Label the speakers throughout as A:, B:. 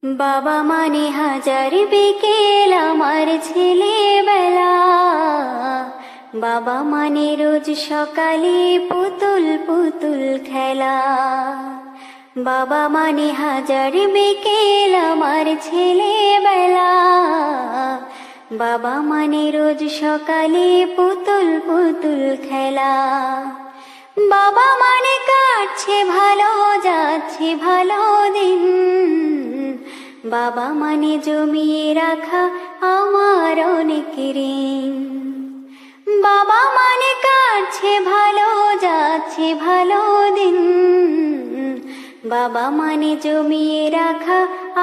A: বাবা মানে হাজার বিকেল আমার ছেলেবেলা, বাবা মানে রোজ সকালে পুতুল পুতুল খেলা। বাবা মানে হাজার বিকেল আমার ছেলেবেলা, বাবা মানে রোজ সকালে পুতুল পুতুল খেলা। বাবা মানে কাটছে ভালো যাচ্ছে ভালো দিন, বাবা মানে জমিয়ে রাখা আমার অনেক ঋণ। বাবা মানে কাটছে ভালো যাচ্ছে ভালো দিন, বাবা মানে জমিয়ে রাখা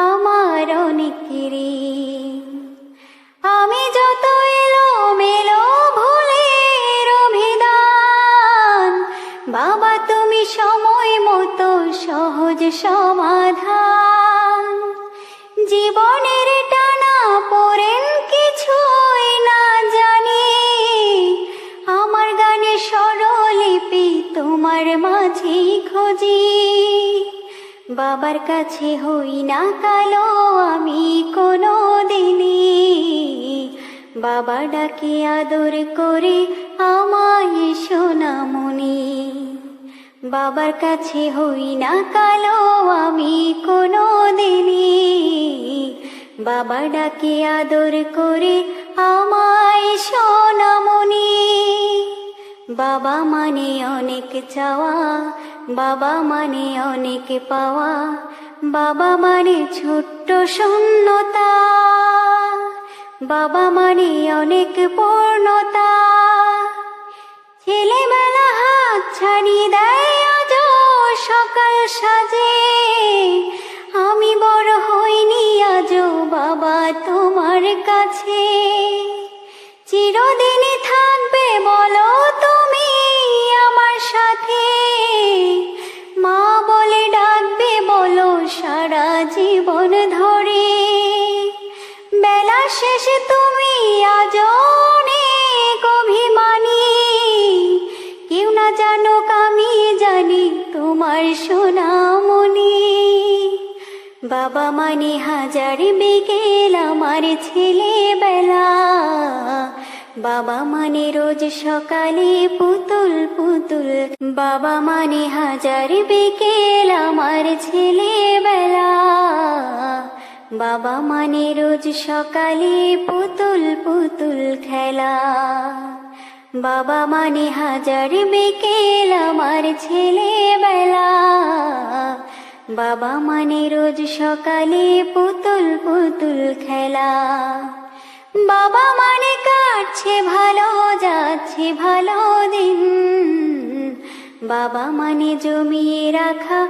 A: আমার অনেক ঋণ। আমি যত এলো মেলো ভুলের অভিধান, বাবা তুমি সময় মতো সহজ সমাধান। জীবনের টানা পড়েন কিছুই না জানি, আমার গানে স্বরলিপি তোমার মাঝেই খুঁজি। বাবার কাছে হই না কালো আমি কোনো দিনই, বাবা ডাকে আদর করে আমায় সোনামণি। বাবার কাছে হই না কালো আমি কোনো দিনই, বাবা ডাকে আদর করে আমায় সোনামণি। বাবা মানে অনেক চাওয়া, বাবা মানে অনেক পাওয়া, বাবা মানে ছোট্ট শূন্যতা, বাবা মানে অনেক পূর্ণতা। ছেলেবেলা হাত ছাড়িয়ে দেয় আজও সকাল সাজে, আমি বড় হইনি আজও বাবা তোমার কাছে। চিরদিনই থাকবে বলো তুমি আমার সাথে, মা বলে ডাকবে বলো সারা জীবন ধরে। বেলা শেষে তুমি আজও অনেক অভিমানী, কেউ না জানুক আমি জানি তোমার সোনামণি। বাবা মানে হাজার বিকেল আমার ছেলেবেলা, বাবা মানে রোজ সকালে পুতুল পুতুল। বাবা মানে হাজার বিকেল আমার ছেলেবেলা, বাবা মানে রোজ সকালে পুতুল পুতুল খেলা। বাবা মানে হাজার বিকেল আমার ছেলেবেলা, বাবা মানে রোজ সকালে পুতুল পুতুল খেলা। বাবা মানে কাটছে ভালো যাচ্ছে ভালো দিন, বাবা মানে জমিয়ে রাখা